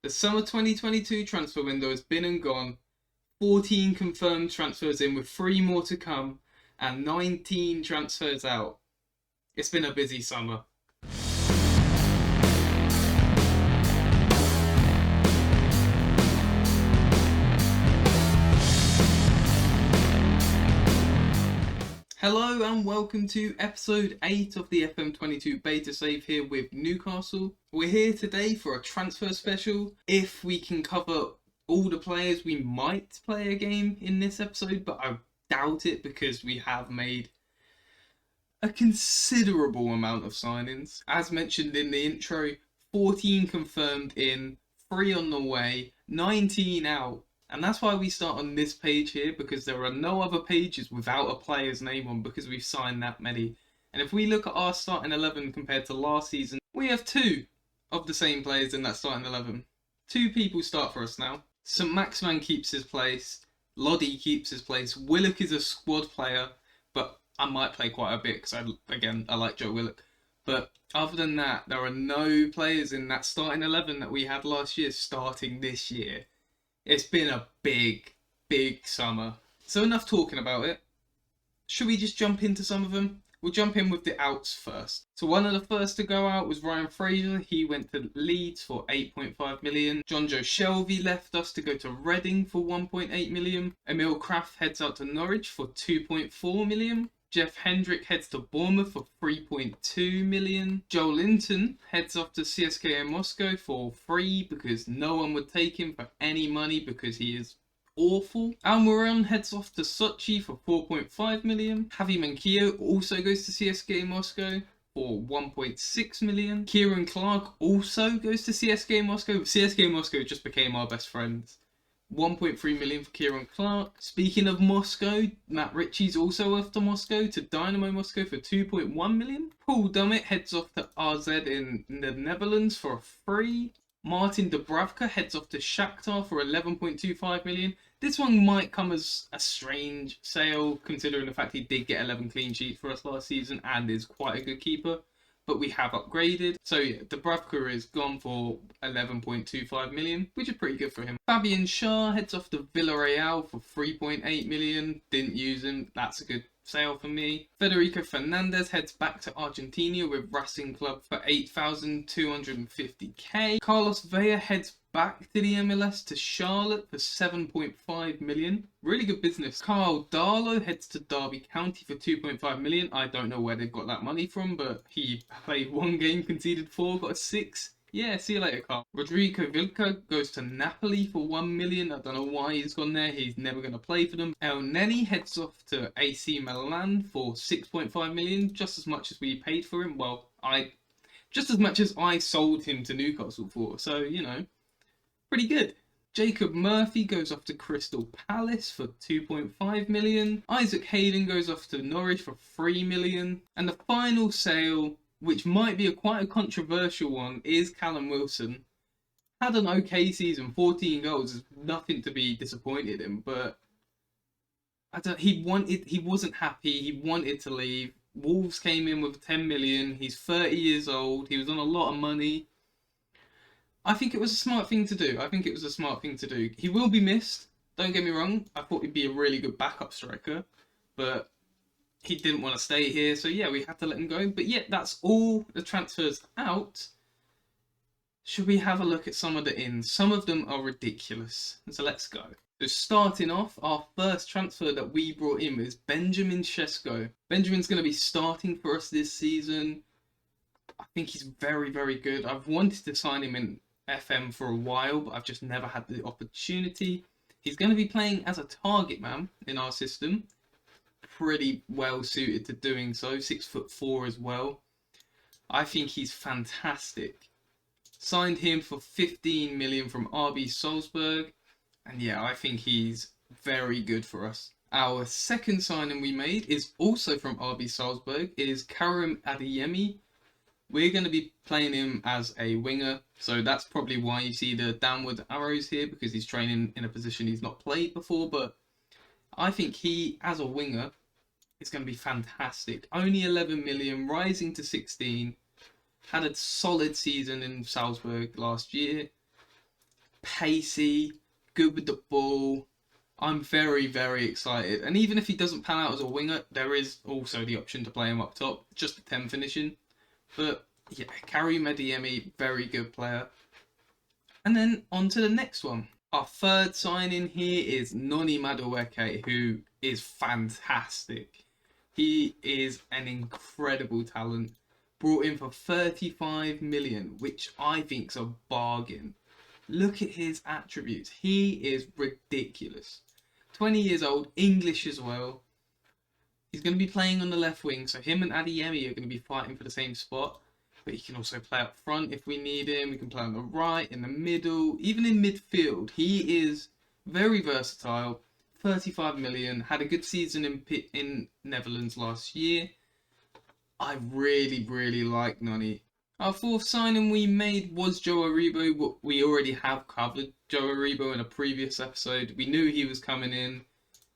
The summer 2022 transfer window has been and gone. 14 confirmed transfers in with 3 more to come and 19 transfers out. It's been a busy summer. Hello and welcome to episode 8 of the FM22 Beta save here with Newcastle. We're here today for a transfer special. If we can cover all the players, we might play a game in this episode, but I doubt it because we have made a considerable amount of signings. As mentioned in the intro, 14 confirmed in, 3 on the way, 19 out. And that's why we start on this page here, because there are no other pages without a player's name on because we've signed that many. And if we look at our starting 11 compared to last season, we have 2 of the same players in that starting 11. 2 people start for us now. St Maximin keeps his place, Lodi keeps his place, Willock is a squad player, but I might play quite a bit because I like Joe Willock. But other than that, there are no players in that starting 11 that we had last year starting this year. It's been a big summer. So enough talking about it. Should we just jump into some of them? We'll jump in with the outs first. So one of the first to go out was Ryan Fraser. He went to Leeds for 8.5 million. John Joe Shelvey left us to go to Reading for 1.8 million. Emil Kraft heads out to Norwich for 2.4 million. Jeff Hendrick heads to Bournemouth for 3.2 million. Joel Linton heads off to CSKA Moscow for free because no one would take him for any money because he is awful. Almiron heads off to Sochi for 4.5 million. Javi Manquillo also goes to CSKA Moscow for 1.6 million. Kieran Clark also goes to CSKA Moscow. CSKA Moscow just became our best friends. 1.3 million for Kieran Clark. Speaking of Moscow, Matt Ritchie's also off to Moscow to Dynamo Moscow for 2.1 million. Paul Dummett heads off to RZ in the Netherlands for a free. Martin Dubravka heads off to Shakhtar for 11.25 million. This one might come as a strange sale considering the fact he did get 11 clean sheets for us last season and is quite a good keeper. But we have upgraded. So yeah, Dubravka is gone for 11.25 million, which is pretty good for him. Fabian Schär heads off to Villarreal for 3.8 million. Didn't use him. That's a good sale for me. Federico Fernandez heads back to Argentina with Racing Club for 8,250k. Carlos Vela heads back to the MLS to Charlotte for 7.5 million. Really good business. Carl Darlow heads to Derby County for 2.5 million. I don't know where they've got that money from, but he played 1 game, conceded 4, got a 6. Yeah, see you later, Carl. Rodrigo Vilca goes to Napoli for 1 million. I don't know why he's gone there. He's never going to play for them. El Neni heads off to AC Milan for 6.5 million, just as much as we paid for him. Well, just as much as I sold him to Newcastle for. So, you know, pretty good. Jacob Murphy goes off to Crystal Palace for 2.5 million. Isaac Hayden goes off to Norwich for 3 million. And the final sale, which might be quite a controversial one, is Callum Wilson. Had an okay season, 14 goals, is nothing to be disappointed in, but he wasn't happy, he wanted to leave. Wolves came in with 10 million, he's 30 years old, he was on a lot of money. I think it was a smart thing to do. He will be missed, don't get me wrong. I thought he'd be a really good backup striker, but he didn't want to stay here, so yeah, we had to let him go. But yeah, that's all the transfers out. Should we have a look at some of the ins? Some of them are ridiculous, so let's go. So starting off, our first transfer that we brought in was Benjamin Sesko. Benjamin's going to be starting for us this season. I think he's very, very good. I've wanted to sign him in FM for a while, but I've just never had the opportunity. He's going to be playing as a target man in our system. Pretty well suited to doing so. 6'4" as well. I think he's fantastic. Signed him for 15 million from RB Salzburg, and yeah, I think he's very good for us. Our second signing we made is also from RB Salzburg. It is Karim Adeyemi. We're going to be playing him as a winger, so that's probably why you see the downward arrows here, because he's training in a position he's not played before. But I think he, as a winger, is going to be fantastic. Only 11 million, rising to 16. Had a solid season in Salzburg last year. pacey, good with the ball. I'm very, very excited. And even if he doesn't pan out as a winger, there is also the option to play him up top, just a 10 finishing. But yeah, Karim Adeyemi, very good player. And then on to the next one. Our third signing here is Noni Madueke, who is fantastic. He is an incredible talent. Brought in for 35 million, which I think is a bargain. Look at his attributes. He is ridiculous. 20 years old, English as well. He's going to be playing on the left wing, so him and Adeyemi are going to be fighting for the same spot. But he can also play up front if we need him. We can play on the right, in the middle, even in midfield. He is very versatile. 35 million. Had a good season in Netherlands last year. I really, really like Noni. Our fourth signing we made was Joe Aribo. We already have covered Joe Aribo in a previous episode. We knew he was coming in.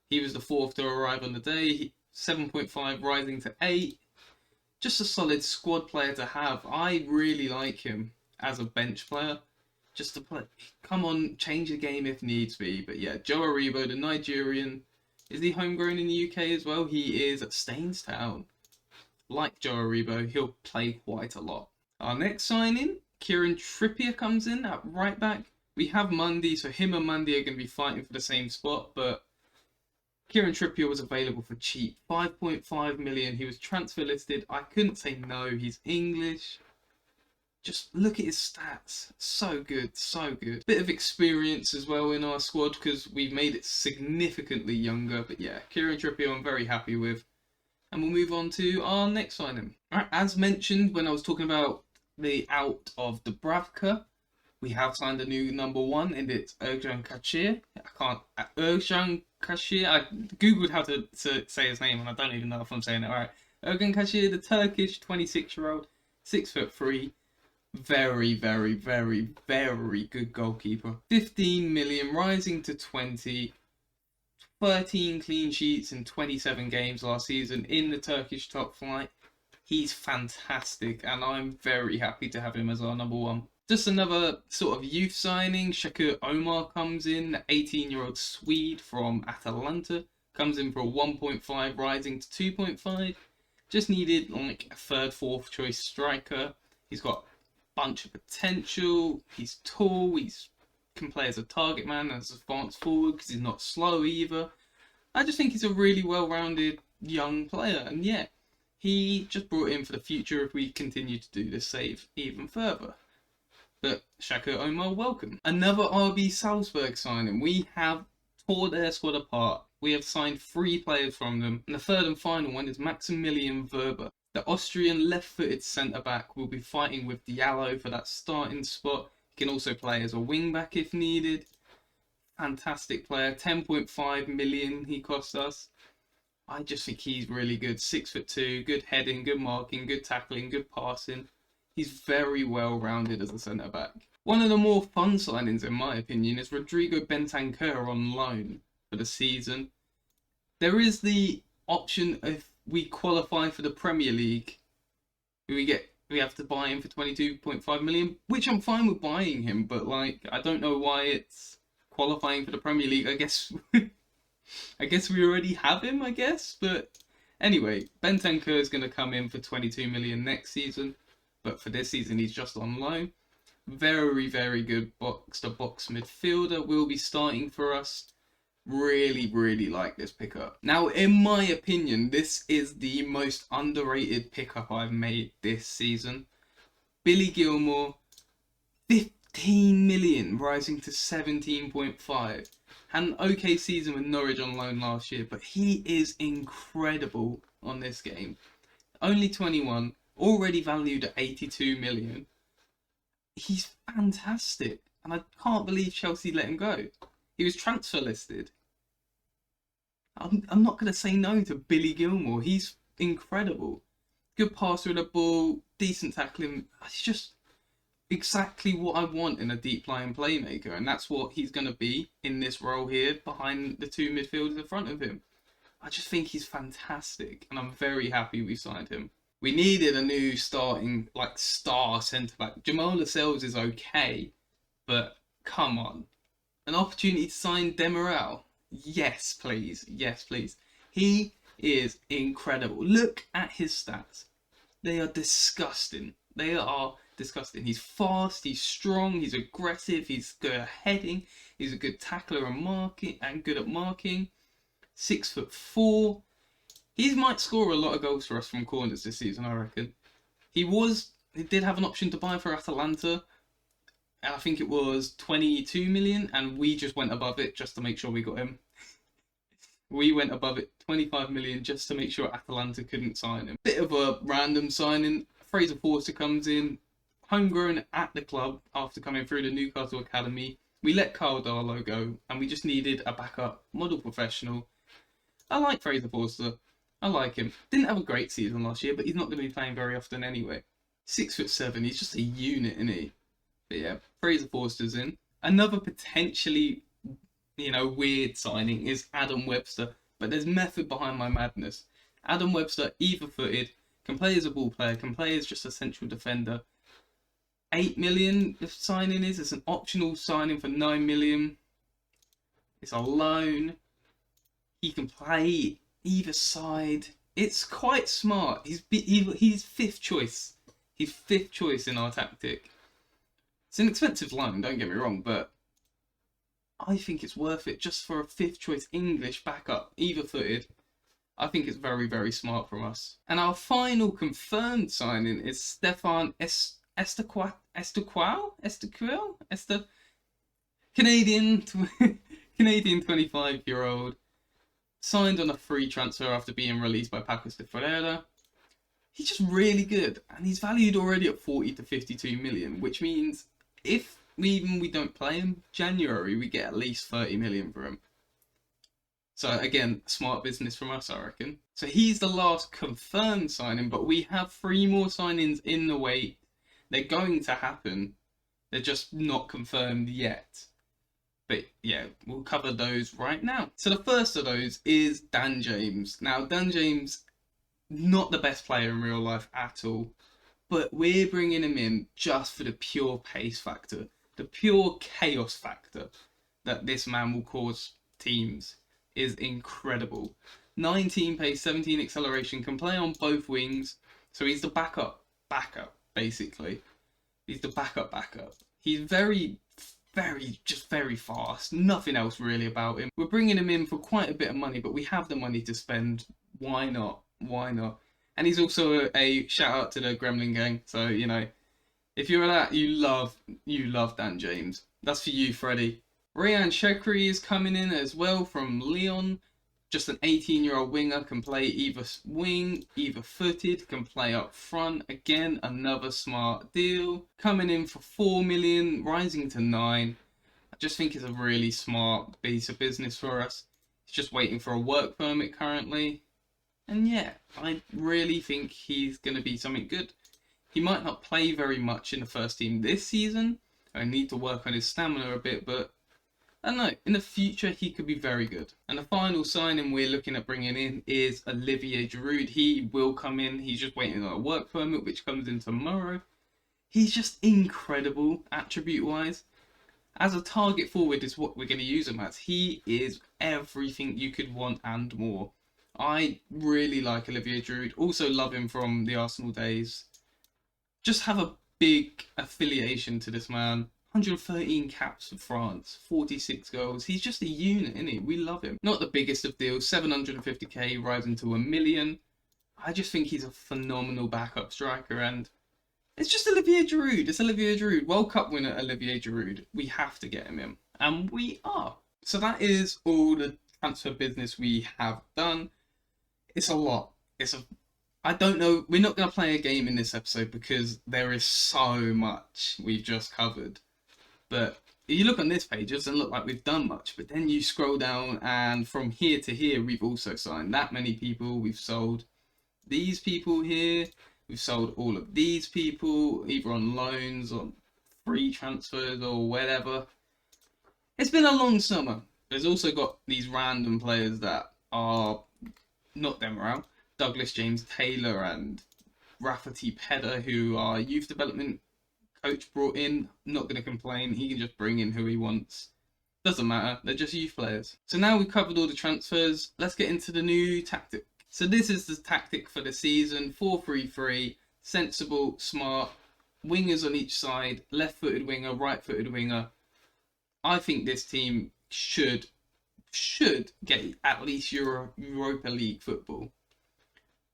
He was the fourth to arrive on the day. 7.5 rising to 8. Just a solid squad player to have. I really like him as a bench player. Just to play, come on, change the game if needs be. But yeah, Joe Aribo, the Nigerian, is he homegrown in the UK as well? He is at Stainstown. Like Joe Aribo, he'll play quite a lot. Our next signing, Kieran Trippier comes in at right back. We have Mundy, so him and Mundy are going to be fighting for the same spot, but Kieran Trippier was available for cheap. 5.5 million. He was transfer listed. I couldn't say no. He's English. Just look at his stats. So good, so good. Bit of experience as well in our squad because we've made it significantly younger. But yeah, Kieran Trippier I'm very happy with. And we'll move on to our next signing. Alright, as mentioned when I was talking about the out of Dubravka, we have signed a new number 1 and it's Ercan Kachir. Ercan Kachir. I googled how to say his name and I don't even know if I'm saying it right. Ercan Kachir, the Turkish 26-year-old, 6'3", very, very, very, very good goalkeeper. 15 million rising to 20. 13 clean sheets in 27 games last season in the Turkish top flight. He's fantastic and I'm very happy to have him as our number 1. Just another sort of youth signing. Shakur Omar comes in, the 18-year-old Swede from Atalanta. Comes in for a 1.5 rising to 2.5. Just needed like a third, fourth choice striker. He's got a bunch of potential. He's tall. He can play as a target man, as advanced forward because he's not slow either. I just think he's a really well-rounded young player. And yeah, he just brought in for the future if we continue to do this save even further. But Shakur Omar, welcome. Another RB Salzburg signing. We have tore their squad apart. We have signed 3 players from them. And the third and final one is Maximilian Werber. The Austrian left-footed centre-back will be fighting with Diallo for that starting spot. He can also play as a wing-back if needed. Fantastic player. 10.5 million he cost us. I just think he's really good. 6'2", good heading, good marking, good tackling, good passing. He's very well-rounded as a centre-back. One of the more fun signings, in my opinion, is Rodrigo Bentancur on loan for the season. There is the option if we qualify for the Premier League, we have to buy him for 22.5 million, which I'm fine with buying him, but like I don't know why it's qualifying for the Premier League. I guess we already have him, I guess. But anyway, Bentancur is going to come in for 22 million next season. But for this season, he's just on loan. Very, very good box-to-box midfielder. Will be starting for us. Really, really like this pickup. Now, in my opinion, this is the most underrated pickup I've made this season. Billy Gilmore, 15 million, rising to 17.5. Had an okay season with Norwich on loan last year, but he is incredible on this game. Only 21. Already valued at 82 million. He's fantastic. And I can't believe Chelsea let him go. He was transfer listed. I'm not going to say no to Billy Gilmore. He's incredible. Good passer of the ball. Decent tackling. It's just exactly what I want in a deep lying playmaker. And that's what he's going to be in this role here behind the 2 midfielders in front of him. I just think he's fantastic. And I'm very happy we signed him. We needed a new starting, star centre-back. Jamal Lascelles is okay, but come on. An opportunity to sign Demiral? Yes, please. Yes, please. He is incredible. Look at his stats. They are disgusting. They are disgusting. He's fast, he's strong, he's aggressive, he's good at heading, he's a good tackler and marking and good at marking. 6'4". He might score a lot of goals for us from corners this season, I reckon. He did have an option to buy for Atalanta. And I think it was 22 million, and we just went above it just to make sure we got him. We went above it, 25 million, just to make sure Atalanta couldn't sign him. Bit of a random signing. Fraser Forster comes in, homegrown at the club after coming through the Newcastle Academy. We let Carl Darlow go, and we just needed a backup model professional. I like Fraser Forster. I like him. Didn't have a great season last year, but he's not going to be playing very often anyway. 6'7", he's just a unit, isn't he? But yeah, Fraser Forster's in. Another potentially, weird signing is Adam Webster, but there's method behind my madness. Adam Webster, either-footed, can play as a ball player, can play as just a central defender. 8 million the signing is. It's an optional signing for 9 million. It's a loan. He can play either side. It's quite smart. He's fifth choice. He's fifth choice in our tactic. It's an expensive loan, don't get me wrong, but I think it's worth it just for a fifth choice English backup, either-footed. I think it's very, very smart from us. And our final confirmed signing is Stefan Estaquel, Canadian 25-year-old, signed on a free transfer after being released by Pacos de Ferreira. He's just really good, and he's valued already at 40 to 52 million, which means if we don't play him, January, we get at least 30 million for him. So again, smart business from us, I reckon. So he's the last confirmed signing, but we have 3 more signings in the wait. They're going to happen. They're just not confirmed yet. But yeah, we'll cover those right now. So the first of those is Dan James. Now, Dan James, not the best player in real life at all, but we're bringing him in just for the pure pace factor, the pure chaos factor that this man will cause teams is incredible. 19 pace, 17 acceleration, can play on both wings. So he's the backup, basically. He's the backup. He's very fast. Nothing else really about him. We're bringing him in for quite a bit of money, but we have the money to spend. Why not? And he's also a shout out to the Gremlin gang. So, if you're that, you love Dan James. That's for you, Freddie. Rayan Shekri is coming in as well from Lyon. Just an 18-year-old winger, can play either wing, either footed, can play up front. Again, another smart deal. Coming in for 4 million, rising to 9. I just think it's a really smart piece of business for us. He's just waiting for a work permit currently. And yeah, I really think he's going to be something good. He might not play very much in the first team this season. I need to work on his stamina a bit, but I don't know, in the future he could be very good. And the final signing we're looking at bringing in is Olivier Giroud. He will come in, he's just waiting on a work permit which comes in tomorrow. He's just incredible attribute-wise. As a target forward is what we're going to use him as. He is everything you could want and more. I really like Olivier Giroud. Also love him from the Arsenal days. Just have a big affiliation to this man. 113 caps for France, 46 goals. He's just a unit, isn't he? We love him. Not the biggest of deals, 750k rising to 1 million. I just think he's a phenomenal backup striker, and it's just Olivier Giroud. It's Olivier Giroud. World Cup winner Olivier Giroud. We have to get him in, and we are. So that is all the transfer business we have done. It's a lot. I don't know. We're not going to play a game in this episode because there is so much we've just covered. But if you look on this page, it doesn't look like we've done much. But then you scroll down, and from here to here, we've also signed that many people. We've sold these people here. We've sold all of these people, either on loans or free transfers or whatever. It's been a long summer. There's also got these random players that are not them around. Douglas James Taylor and Rafferty Pedder, who are youth development coach brought in, not going to complain. He can just bring in who he wants. Doesn't matter, they're just youth players. So now we've covered all the transfers, let's get into the new tactic. So this is the tactic for the season, 4-3-3, sensible, smart, wingers on each side, left-footed winger, right-footed winger. I think this team should get at least Europa League football.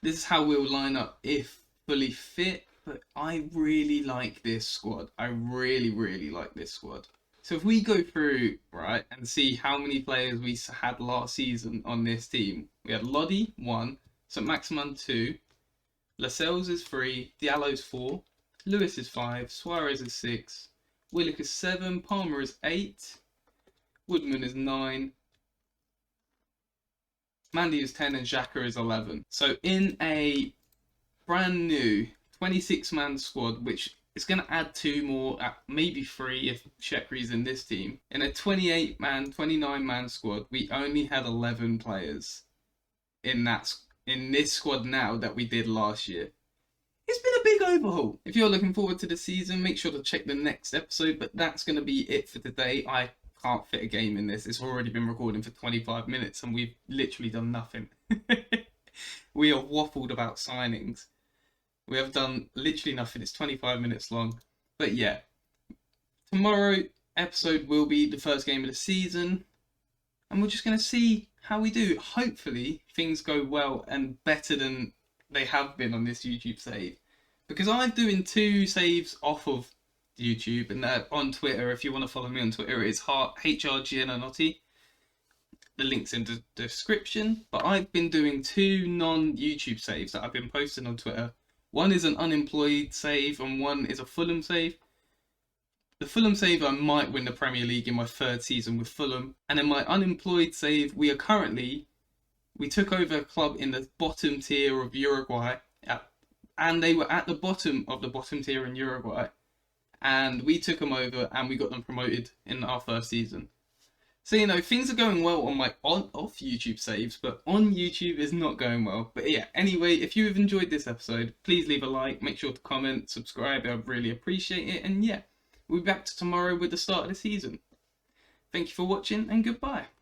This is how we'll line up if fully fit, but I really like this squad. I really like this squad. So if we go through, right, and see how many players we had last season on this team. We had Lodi, 1, St. Maximin, 2, Lascelles is 3, Diallo is 4, Lewis is 5, Suarez is 6, Willock is 7, Palmer is 8, Woodman is 9, Mandy is 10, and Xhaka is 11. So in a brand new 26-man squad, which is going to add 2 more, maybe 3 if Shekri's in this team. In a 28-man, 29-man squad, we only had 11 players in this squad now that we did last year. It's been a big overhaul. If you're looking forward to the season, make sure to check the next episode, but that's going to be it for today. I can't fit a game in this. It's already been recording for 25 minutes and we've literally done nothing. We have waffled about signings. We have done literally nothing. It's 25 minutes long. But yeah, tomorrow episode will be the first game of the season. And we're just going to see how we do. Hopefully things go well and better than they have been on this YouTube save. Because I'm doing 2 saves off of YouTube and on Twitter. If you want to follow me on Twitter, it's HRGNanotti. The link's in the description. But I've been doing 2 non-YouTube saves that I've been posting on Twitter. One is an unemployed save and one is a Fulham save. The Fulham save, I might win the Premier League in my 3rd season with Fulham. And in my unemployed save, we took over a club in the bottom tier of Uruguay. And they were at the bottom of the bottom tier in Uruguay. And we took them over and we got them promoted in our 1st season. So, you know, things are going well on my off YouTube saves, but on YouTube is not going well. But yeah, anyway, if you have enjoyed this episode, please leave a like, make sure to comment, subscribe, I'd really appreciate it. And yeah, we'll be back to tomorrow with the start of the season. Thank you for watching and goodbye.